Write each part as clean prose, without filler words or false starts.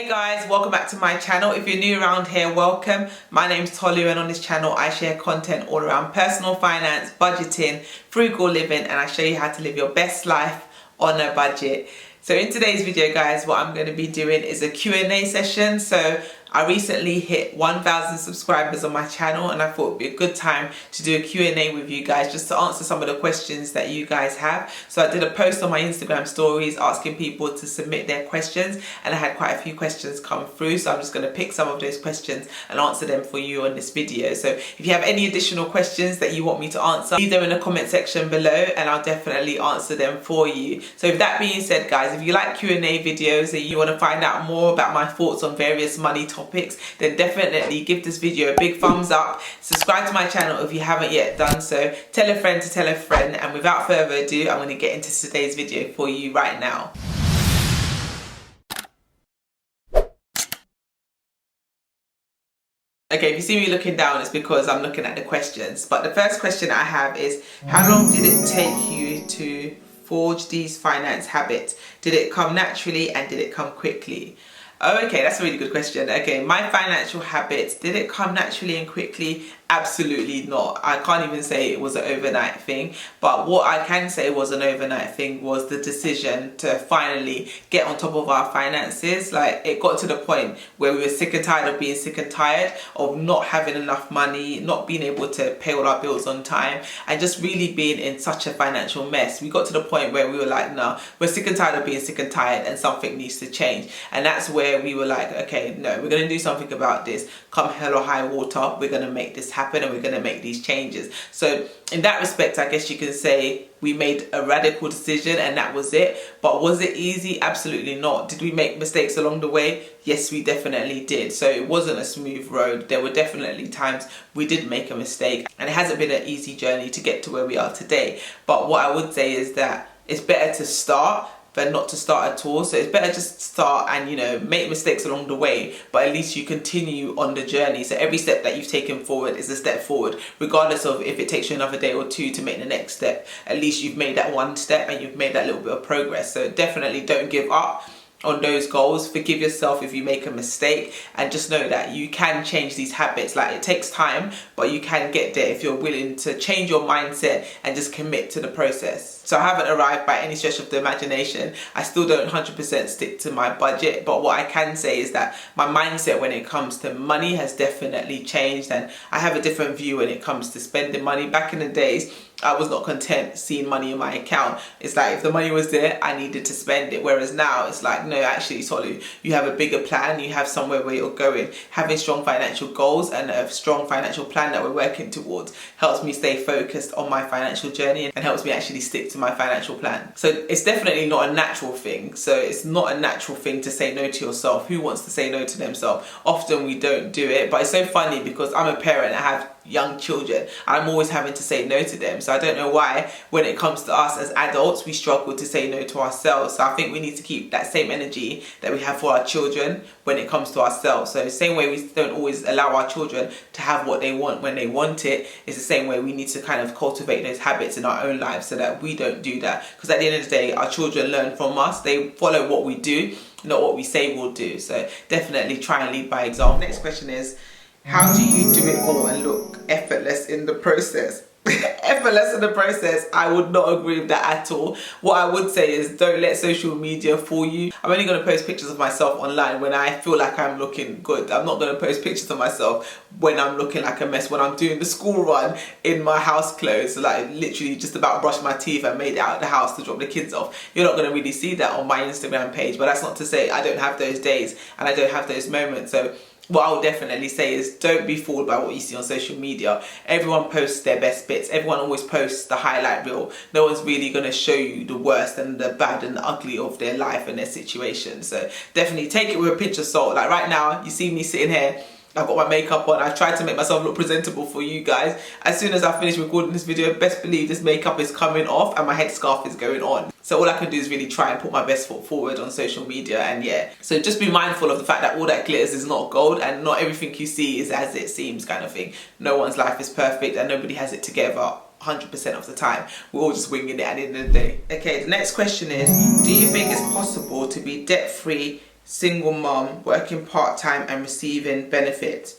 Hey guys, welcome back to my channel. If you're new around here, welcome. My name's Tolu and on this channel I share content all around personal finance, budgeting, frugal living, and I show you how to live your best life on a budget. So in today's video guys, what I'm going to be doing is a Q&A session. So I recently hit 1,000 subscribers on my channel and I thought it would be a good time to do a Q&A with you guys just to answer some of the questions that you guys have. So I did a post on my Instagram stories asking people to submit their questions and I had quite a few questions come through. So I'm just going to pick some of those questions and answer them for you on this video. So if you have any additional questions that you want me to answer, leave them in the comment section below and I'll definitely answer them for you. So with that being said guys, if you like Q&A videos and you want to find out more about my thoughts on various money topics, then definitely give this video a big thumbs up. Subscribe to my channel if you haven't yet done so. Tell a friend to tell a friend, and without further ado, I'm going to get into today's video for you right now. Okay, if you see me looking down, it's because I'm looking at the questions. But the first question I have is, how long did it take you to forge these finance habits? Did it come naturally and did it come quickly? Oh, okay, that's a really good question. Okay, my financial habits, did it come naturally and quickly? Absolutely not. I can't even say it was an overnight thing, but what I can say was an overnight thing was the decision to finally get on top of our finances. Like, it got to the point where we were sick and tired of being sick and tired of not having enough money, not being able to pay all our bills on time, and just really being in such a financial mess. We got to the point where we were like, no, we're sick and tired of being sick and tired and something needs to change. And that's where we were like, okay, no, we're going to do something about this. Come hell or high water, we're going to make this happen and we're going to make these changes. So in that respect, I guess you can say we made a radical decision and that was it. But was it easy? Absolutely not. Did we make mistakes along the way? Yes, we definitely did. So it wasn't a smooth road. There were definitely times we did make a mistake and it hasn't been an easy journey to get to where we are today. But what I would say is that it's better to start than not to start at all. So it's better just start and, you know, make mistakes along the way, but at least you continue on the journey. So every step that you've taken forward is a step forward, regardless of if it takes you another day or two to make the next step. At least you've made that one step and you've made that little bit of progress. So definitely don't give up on those goals. Forgive yourself if you make a mistake and just know that you can change these habits. Like, it takes time, but you can get there if you're willing to change your mindset and just commit to the process. So I haven't arrived by any stretch of the imagination. I still don't 100% stick to my budget, but what I can say is that my mindset when it comes to money has definitely changed and I have a different view when it comes to spending money. Back in the days, I was not content seeing money in my account. It's like if the money was there, I needed to spend it. Whereas now it's like, no, actually, Tolu, you have a bigger plan. You have somewhere where you're going. Having strong financial goals and a strong financial plan that we're working towards helps me stay focused on my financial journey and helps me actually stick to my financial plan. So it's definitely not a natural thing. So it's not a natural thing to say no to yourself. Who wants to say no to themselves? Often we don't do it, but it's so funny because I'm a parent. I have young children. I'm always having to say no to them. So I don't know why when it comes to us as adults we struggle to say no to ourselves. So I think we need to keep that same energy that we have for our children when it comes to ourselves. So the same way we don't always allow our children to have what they want when they want it, is the same way we need to kind of cultivate those habits in our own lives so that we don't do that. Because at the end of the day, our children learn from us. They follow what we do, not what we say we'll do. So definitely try and lead by example. Next question is, how do you do it all and look effortless in the process? Effortless in the process, I would not agree with that at all. What I would say is, don't let social media fool you. I'm only going to post pictures of myself online when I feel like I'm looking good. I'm not going to post pictures of myself when I'm looking like a mess, when I'm doing the school run in my house clothes, like literally just about brushed my teeth and made it out of the house to drop the kids off. You're not going to really see that on my Instagram page, but that's not to say I don't have those days and I don't have those moments. So what I would definitely say is, don't be fooled by what you see on social media. Everyone posts their best bits. Everyone always posts the highlight reel. No one's really going to show you the worst and the bad and the ugly of their life and their situation. So definitely take it with a pinch of salt. Like right now, you see me sitting here, I've got my makeup on. I've tried to make myself look presentable for you guys. As soon as I finish recording this video, best believe this makeup is coming off and my headscarf is going on. So all I can do is really try and put my best foot forward on social media, and yeah. So just be mindful of the fact that all that glitters is not gold and not everything you see is as it seems, kind of thing. No one's life is perfect and nobody has it together 100% of the time. We're all just winging it at the end of the day. Okay, the next question is, do you think it's possible to be debt-free single mom, working part-time and receiving benefits.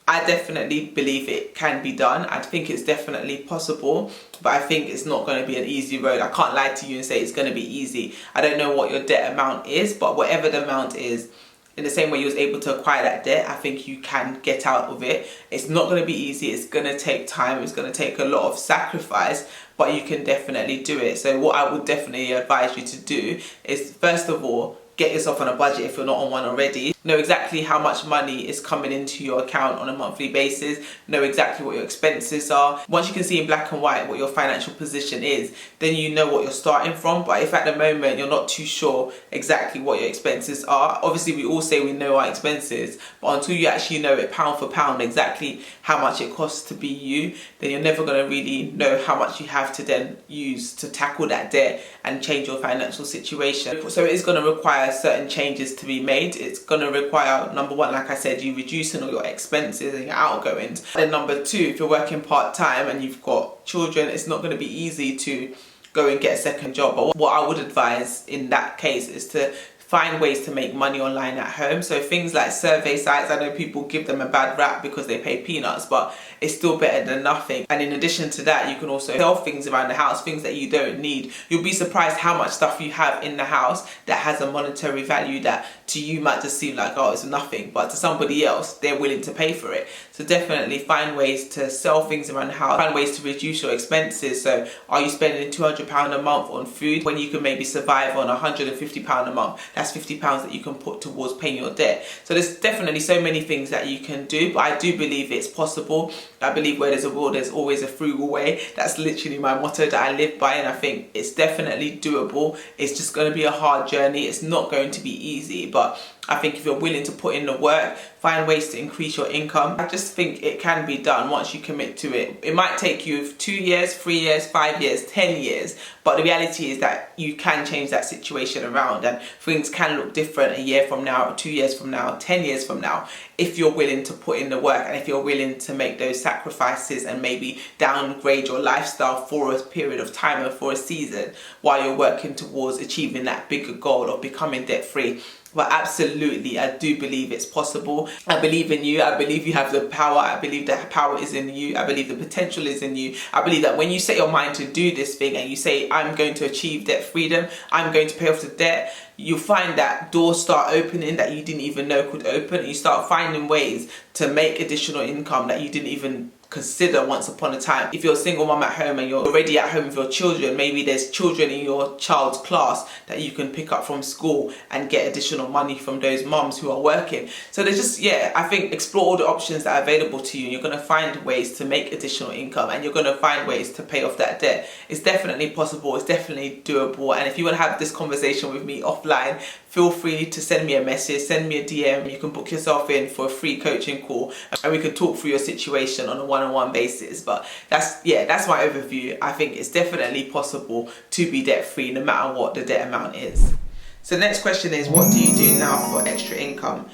I definitely believe it can be done. I think it's definitely possible, but I think it's not going to be an easy road. I can't lie to you and say it's going to be easy. I don't know what your debt amount is, but whatever the amount is, in the same way you was able to acquire that debt, I think you can get out of it. It's not going to be easy. It's going to take time. It's going to take a lot of sacrifice, but you can definitely do it. So what I would definitely advise you to do is, first of all, get yourself on a budget if you're not on one already. Know exactly how much money is coming into your account on a monthly basis. Know exactly what your expenses are. Once you can see in black and white what your financial position is, then you know what you're starting from. But if at the moment you're not too sure exactly what your expenses are, obviously we all say we know our expenses, but until you actually know it pound for pound exactly how much it costs to be you, then you're never going to really know how much you have to then use to tackle that debt and change your financial situation. So it is going to require certain changes to be made. It's going to require, number one, like I said, you reducing all your expenses and your outgoings. Then number two, if you're working part-time and you've got children, it's not going to be easy to go and get a second job. But what I would advise in that case is to find ways to make money online at home. So things like survey sites, I know people give them a bad rap because they pay peanuts, but it's still better than nothing. And in addition to that, you can also sell things around the house, things that you don't need. You'll be surprised how much stuff you have in the house that has a monetary value that to you might just seem like, oh, it's nothing, but to somebody else, they're willing to pay for it. So definitely find ways to sell things around the house, find ways to reduce your expenses. So are you spending £200 a month on food when you can maybe survive on £150 a month? That's £50 that you can put towards paying your debt. So there's definitely so many things that you can do, but I do believe it's possible. I believe where there's a will, there's always a frugal way. That's literally my motto that I live by, and I think it's definitely doable. It's just going to be a hard journey. It's not going to be easy, but I think if you're willing to put in the work, find ways to increase your income, I just think it can be done once you commit to it. It might take you 2 years, 3 years, 5 years, 10 years, but the reality is that you can change that situation around and things can look different a year from now, 2 years from now, 10 years from now, if you're willing to put in the work and if you're willing to make those sacrifices and maybe downgrade your lifestyle for a period of time and for a season while you're working towards achieving that bigger goal of becoming debt free. But absolutely, I do believe it's possible. I believe in you. I believe you have the power. I believe that power is in you. I believe the potential is in you. I believe that when you set your mind to do this thing and you say, I'm going to achieve debt freedom, I'm going to pay off the debt, you find that doors start opening that you didn't even know could open. You start finding ways to make additional income that you didn't even consider once upon a time. If you're a single mom at home and you're already at home with your children, maybe there's children in your child's class that you can pick up from school and get additional money from those moms who are working. So there's just, yeah, I think explore all the options that are available to you and you're going to find ways to make additional income and you're going to find ways to pay off that debt. It's definitely possible. It's definitely doable. And if you want to have this conversation with me offline, feel free to send me a message, send me a DM. You can book yourself in for a free coaching call and we can talk through your situation on a one-on-one basis. But that's my overview. I think it's definitely possible to be debt free no matter what the debt amount is. So the next question is, what do you do now for extra income?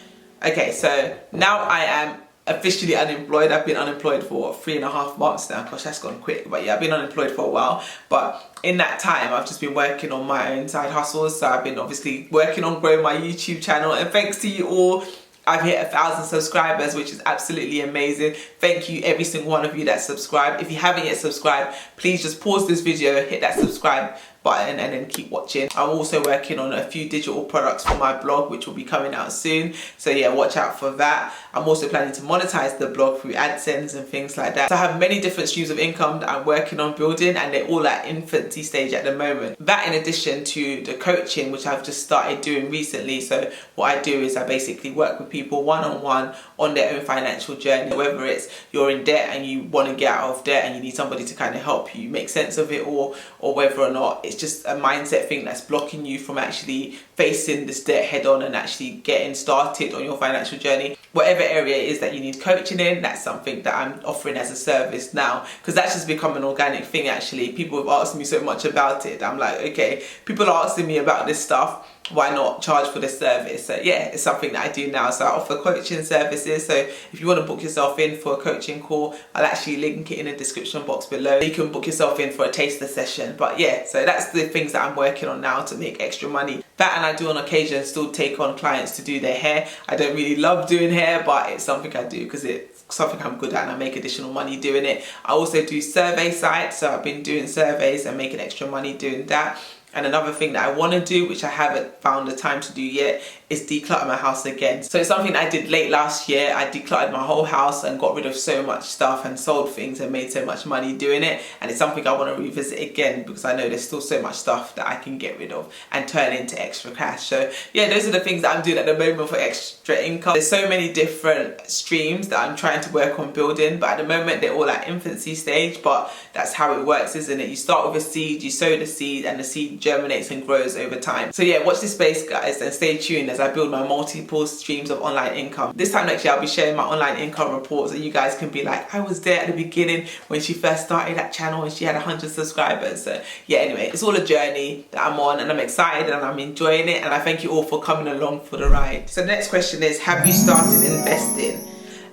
Okay, so now I am officially unemployed. I've been unemployed for 3.5 months now. Gosh, that's gone quick. But yeah, I've been unemployed for a while. But in that time, I've just been working on my own side hustles. So I've been obviously working on growing my YouTube channel. And thanks to you all, I've hit 1,000 subscribers, which is absolutely amazing. Thank you every single one of you that subscribed. If you haven't yet subscribed, please just pause this video, hit that subscribe button and then keep watching. I'm also working on a few digital products for my blog which will be coming out soon, so yeah, watch out for that. I'm also planning to monetize the blog through AdSense and things like that. So I have many different streams of income that I'm working on building and they're all at infancy stage at the moment. That in addition to the coaching which I've just started doing recently. So what I do is I basically work with people one-on-one on their own financial journey, whether it's you're in debt and you want to get out of debt and you need somebody to kind of help you make sense of it all, or whether or not it's just a mindset thing that's blocking you from actually facing this debt head on and actually getting started on your financial journey. Whatever area it is that you need coaching in, that's something that I'm offering as a service now, because that's just become an organic thing actually. People have asked me so much about it. I'm like, okay, people are asking me about this stuff, why not charge for this service? So yeah, it's something that I do now. So I offer coaching services. So if you want to book yourself in for a coaching call, I'll actually link it in the description box below. You can book yourself in for a taster session. But yeah, so that's the things that I'm working on now to make extra money. That, and I do on occasion still take on clients to do their hair. I don't really love doing hair, but it's something I do because it's something I'm good at and I make additional money doing it. I also do survey sites, so I've been doing surveys and making extra money doing that. And another thing that I want to do, which I haven't found the time to do yet, is declutter my house again. So it's something I did late last year. I decluttered my whole house and got rid of so much stuff and sold things and made so much money doing it. And it's something I want to revisit again because I know there's still so much stuff that I can get rid of and turn into extra cash. So yeah, those are the things that I'm doing at the moment for extra income. There's so many different streams that I'm trying to work on building, but at the moment they're all at infancy stage, but that's how it works, isn't it? You start with a seed, you sow the seed, and the seed germinates and grows over time. So yeah, watch this space, guys, and stay tuned as I build my multiple streams of online income. This time next year I'll be sharing my online income reports, and you guys can be like, I was there at the beginning when she first started that channel and she had 100 subscribers. So yeah, anyway, it's all a journey that I'm on, and I'm excited and I'm enjoying it, and I thank you all for coming along for the ride. So the next question is, have you started investing?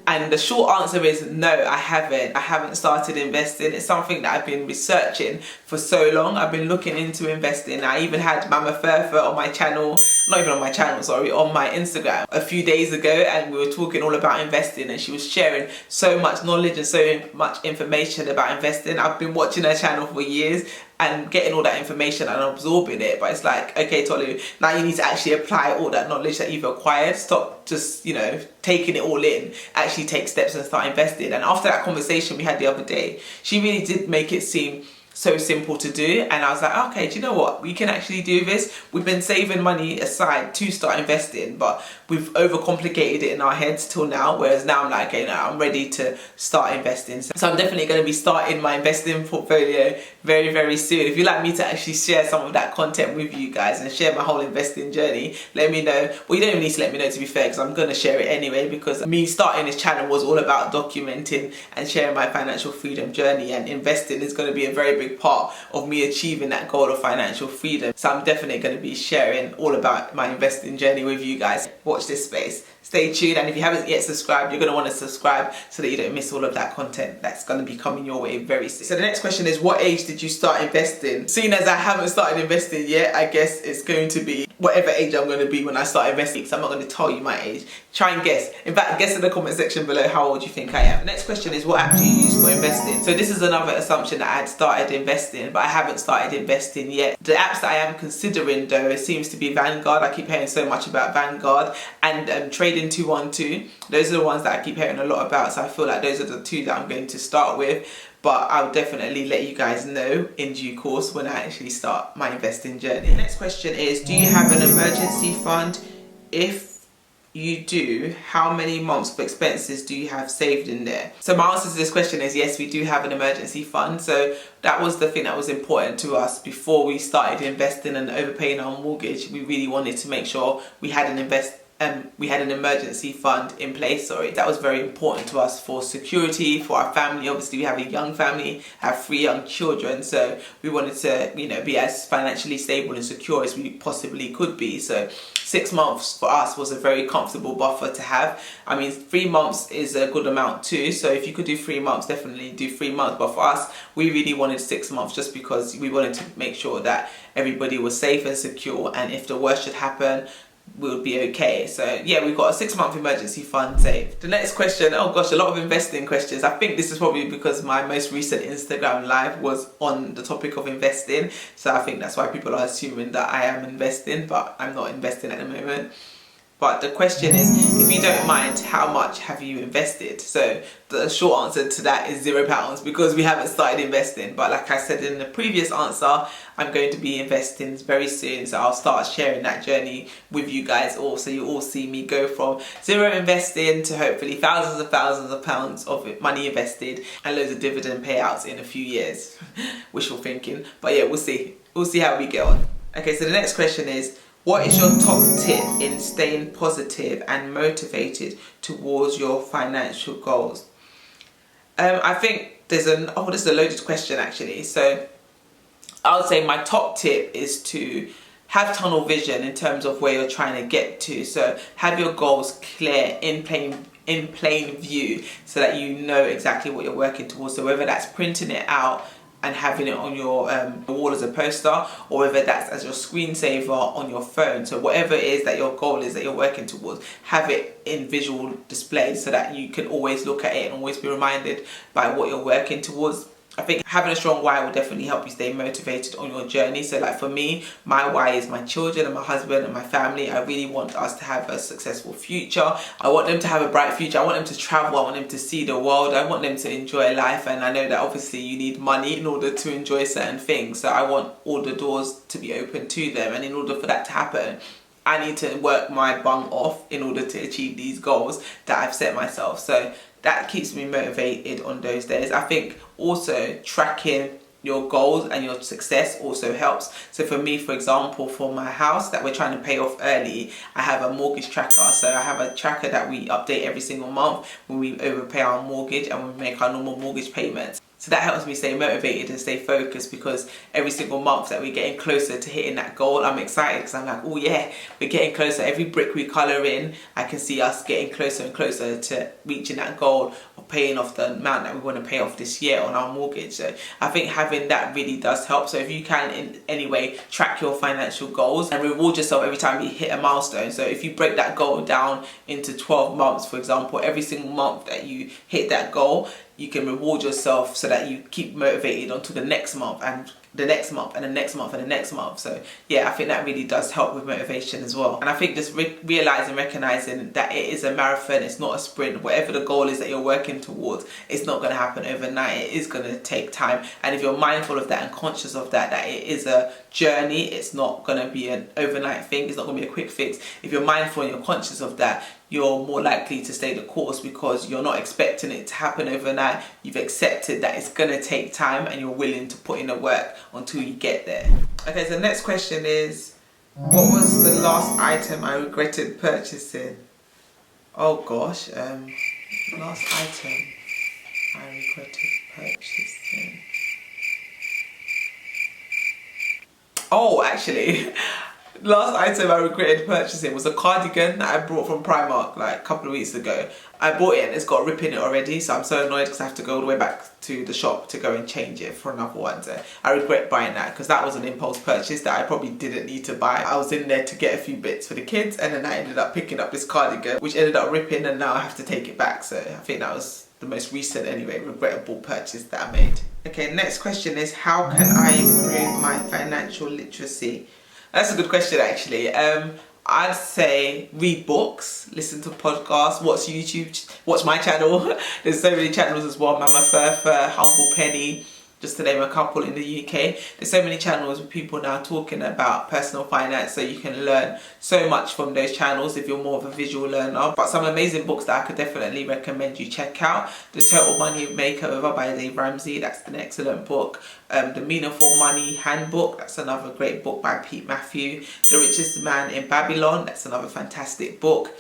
And the short answer is no, I haven't. I haven't started investing. It's something that I've been researching for so long. I've been looking into investing. I even had Mama Furfa on my channel, not even on my channel, sorry, on my Instagram a few days ago, and we were talking all about investing, and she was sharing so much knowledge and so much information about investing. I've been watching her channel for years and getting all that information and absorbing it, but it's like, okay, Tolu, now you need to actually apply all that knowledge that you've acquired. Stop just, you know, taking it all in. Actually take steps and start investing. And after that conversation we had the other day, she really did make it seem so simple to do, and I was like, okay, do you know what, we can actually do this. We've been saving money aside to start investing, but we've overcomplicated it in our heads till now, whereas now I'm like, okay, now I'm ready to start investing. So I'm definitely going to be starting my investing portfolio very, very soon. If you'd like me to actually share some of that content with you guys and share my whole investing journey, let me know. Well, you don't even need to let me know, to be fair, because I'm going to share it anyway, because me starting this channel was all about documenting and sharing my financial freedom journey, and investing is going to be a very big part of me achieving that goal of financial freedom. So I'm definitely going to be sharing all about my investing journey with you guys. Watch this space. Stay tuned, and if you haven't yet subscribed, you're going to want to subscribe so that you don't miss all of that content that's going to be coming your way very soon. So the next question is, what age did you start investing? Seeing as I haven't started investing yet, I guess it's going to be whatever age I'm going to be when I start investing, so I'm not going to tell you my age. Try and guess. In fact, guess in the comment section below how old you think I am. The next question is, what app do you use for investing? So this is another assumption that I had started investing, but I haven't started investing yet. The apps that I am considering, though, it seems to be Vanguard. I keep hearing so much about Vanguard, and Trading 212. Those are the ones that I keep hearing a lot about, so I feel like those are the two that I'm going to start with. But I'll definitely let you guys know in due course when I actually start my investing journey. The next question is, do you have an emergency fund? If you do, how many months of expenses do you have saved in there? So my answer to this question is yes, we do have an emergency fund. So that was the thing that was important to us before we started investing and overpaying our mortgage. We really wanted to make sure we had an emergency fund in place. That was very important to us for security, for our family. Obviously we have a young family, have 3 young children, so we wanted to, you know, be as financially stable and secure as we possibly could be. So 6 months for us was a very comfortable buffer to have. I mean, 3 months is a good amount too, so if you could do 3 months, definitely do 3 months. But for us, we really wanted 6 months, just because we wanted to make sure that everybody was safe and secure, and if the worst should happen, we'll be okay. So yeah, we've got a 6-month emergency fund saved. The next question, oh gosh, a lot of investing questions. I think this is probably because my most recent Instagram live was on the topic of investing, so I think that's why people are assuming that I am investing, but I'm not investing at the moment. But the question is, if you don't mind, how much have you invested? So the short answer to that is £0, because we haven't started investing. But like I said in the previous answer, I'm going to be investing very soon. So I'll start sharing that journey with you guys all. So you all see me go from zero investing to hopefully thousands of pounds of money invested and loads of dividend payouts in a few years. Wishful thinking. But yeah, we'll see. We'll see how we get on. Okay, so the next question is, what is your top tip in staying positive and motivated towards your financial goals? I think this is a loaded question actually. So I would say my top tip is to have tunnel vision in terms of where you're trying to get to. So have your goals clear in plain view, so that you know exactly what you're working towards. So whether that's printing it out and having it on your wall as a poster, or whether that's as your screensaver on your phone. So whatever it is that your goal is that you're working towards, have it in visual display so that you can always look at it and always be reminded by what you're working towards. I think having a strong why will definitely help you stay motivated on your journey. So like for me, my why is my children and my husband and my family. I really want us to have a successful future. I want them to have a bright future. I want them to travel. I want them to see the world. I want them to enjoy life. And I know that obviously you need money in order to enjoy certain things. So I want all the doors to be open to them. And in order for that to happen, I need to work my bum off in order to achieve these goals that I've set myself. So that keeps me motivated on those days. I think also tracking your goals and your success also helps. So for me, for example, for my house that we're trying to pay off early, I have a mortgage tracker. So I have a tracker that we update every single month when we overpay our mortgage and we make our normal mortgage payments. So that helps me stay motivated and stay focused, because every single month that we're getting closer to hitting that goal, I'm excited because I'm like, oh yeah, we're getting closer. Every brick we colour in, I can see us getting closer and closer to reaching that goal of paying off the amount that we want to pay off this year on our mortgage. So I think having that really does help. So if you can in any way track your financial goals and reward yourself every time you hit a milestone. So if you break that goal down into 12 months, for example, every single month that you hit that goal, you can reward yourself so that you keep motivated onto the next month and the next month and the next month and the next month. So yeah, I think that really does help with motivation as well. And I think just realizing, recognizing that it is a marathon, it's not a sprint. Whatever the goal is that you're working towards, it's not going to happen overnight. It is going to take time. And if you're mindful of that and conscious of that, that it is a journey, it's not going to be an overnight thing, it's not going to be a quick fix. If you're mindful and you're conscious of that, you're more likely to stay the course, because you're not expecting it to happen overnight. You've accepted that it's going to take time and you're willing to put in the work until you get there. Okay, so the next question is, what was the last item I regretted purchasing? Oh gosh, last item I regretted purchasing. Oh, actually, last item I regretted purchasing was a cardigan that I bought from Primark like a couple of weeks ago. I bought it and it's got a rip in it already, so I'm so annoyed because I have to go all the way back to the shop to go and change it for another one. So I regret buying that because that was an impulse purchase that I probably didn't need to buy. I was in there to get a few bits for the kids, and then I ended up picking up this cardigan which ended up ripping, and now I have to take it back. So I think that was the most recent, anyway, regrettable purchase that I made. Okay, next question is, how can I improve my financial literacy? That's a good question, actually. I'd say read books, listen to podcasts, watch YouTube, watch my channel. There's so many channels as well. Mama Furfur, Humble Penny, just to name a couple in the UK. There's so many channels with people now talking about personal finance, so you can learn so much from those channels if you're more of a visual learner. But some amazing books that I could definitely recommend you check out: The Total Money Makeover by Dave Ramsey, that's an excellent book. The Meaningful Money Handbook, that's another great book by Pete Matthew. The Richest Man in Babylon, that's another fantastic book.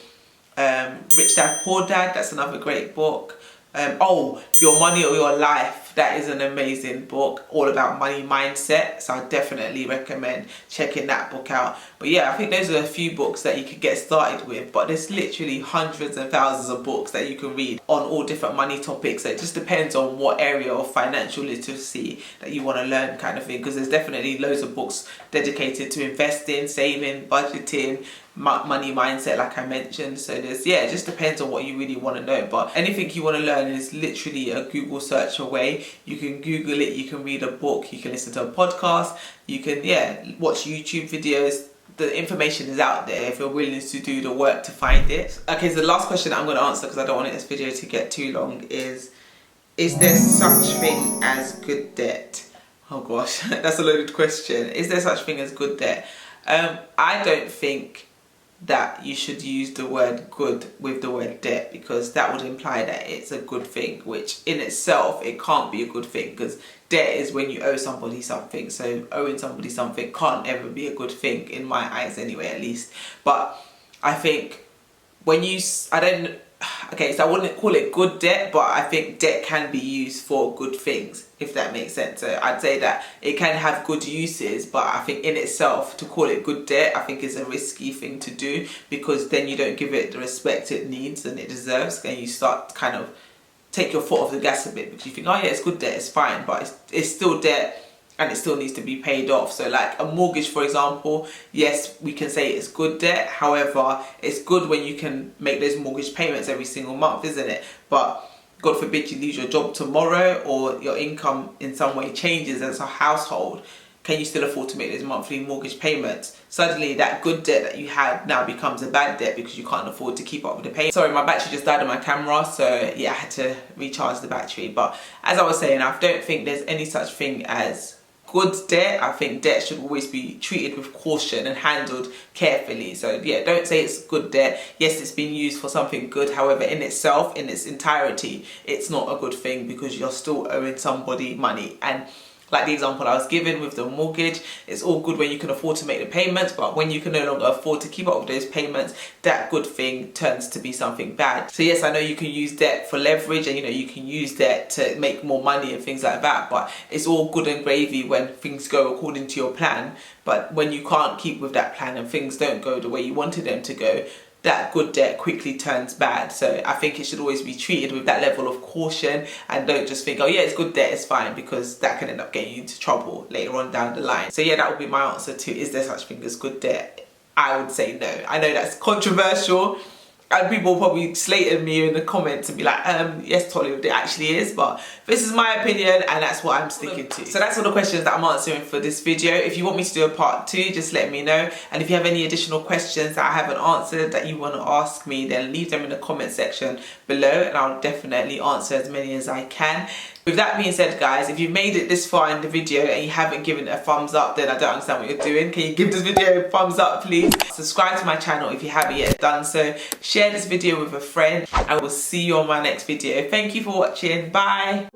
Rich Dad Poor Dad, that's another great book. Your Money or Your Life, that is an amazing book, all about money mindset, so I definitely recommend checking that book out. But yeah, I think those are a few books that you could get started with, but there's literally hundreds and thousands of books that you can read on all different money topics. So it just depends on what area of financial literacy that you want to learn, kind of thing, because there's definitely loads of books dedicated to investing, saving, budgeting, money mindset, like I mentioned. So there's, yeah, it just depends on what you really want to know. But anything you want to learn is literally a Google search away. You can Google it, you can read a book, you can listen to a podcast, you can, yeah, watch YouTube videos. The information is out there if you're willing to do the work to find it. Okay, so the last question that I'm going to answer, because I don't want this video to get too long, is there such thing as good debt? Oh gosh, that's a loaded question. Is there such thing as good debt? I don't think that you should use the word good with the word debt, because that would imply that it's a good thing, which in itself it can't be a good thing, because debt is when you owe somebody something. So owing somebody something can't ever be a good thing in my eyes, anyway, at least. But I think when you, okay, so I wouldn't call it good debt, but I think debt can be used for good things, if that makes sense. So I'd say that it can have good uses, but I think in itself, to call it good debt, I think is a risky thing to do, because then you don't give it the respect it needs and it deserves, and you start kind of take your foot off the gas a bit, because you think, oh yeah, it's good debt, it's fine, but it's still debt and it still needs to be paid off. So like a mortgage, for example, yes, we can say it's good debt. However, it's good when you can make those mortgage payments every single month, isn't it? But God forbid you lose your job tomorrow, or your income in some way changes as a household. Can you still afford to make those monthly mortgage payments? Suddenly that good debt that you had now becomes a bad debt because you can't afford to keep up with the payment. Sorry, my battery just died on my camera, so yeah, I had to recharge the battery. But as I was saying, I don't think there's any such thing as good debt. I think debt should always be treated with caution and handled carefully. So yeah, don't say it's good debt. Yes, it's been used for something good. However, in itself, in its entirety, it's not a good thing, because you're still owing somebody money. And like the example I was given with the mortgage, it's all good when you can afford to make the payments, but when you can no longer afford to keep up with those payments, that good thing turns to be something bad. So yes, I know you can use debt for leverage, and you can use debt to make more money and things like that, but it's all good and gravy when things go according to your plan. But when you can't keep with that plan and things don't go the way you wanted them to go, that good debt quickly turns bad. So I think it should always be treated with that level of caution, and don't just think, oh yeah, it's good debt, it's fine, because that can end up getting you into trouble later on down the line. So yeah, that would be my answer to, is there such thing as good debt? I would say no. I know that's controversial, and people probably slated me in the comments and be like, yes, Tolly, it actually is, but this is my opinion and that's what I'm sticking to. So that's all the questions that I'm answering for this video. If you want me to do a part 2, just let me know. And if you have any additional questions that I haven't answered that you want to ask me, then leave them in the comment section below, and I'll definitely answer as many as I can. With that being said, guys, if you've made it this far in the video and you haven't given it a thumbs up, then I don't understand what you're doing. Can you give this video a thumbs up, please? Subscribe to my channel if you haven't yet done so. Share this video with a friend, and we'll see you on my next video. Thank you for watching. Bye.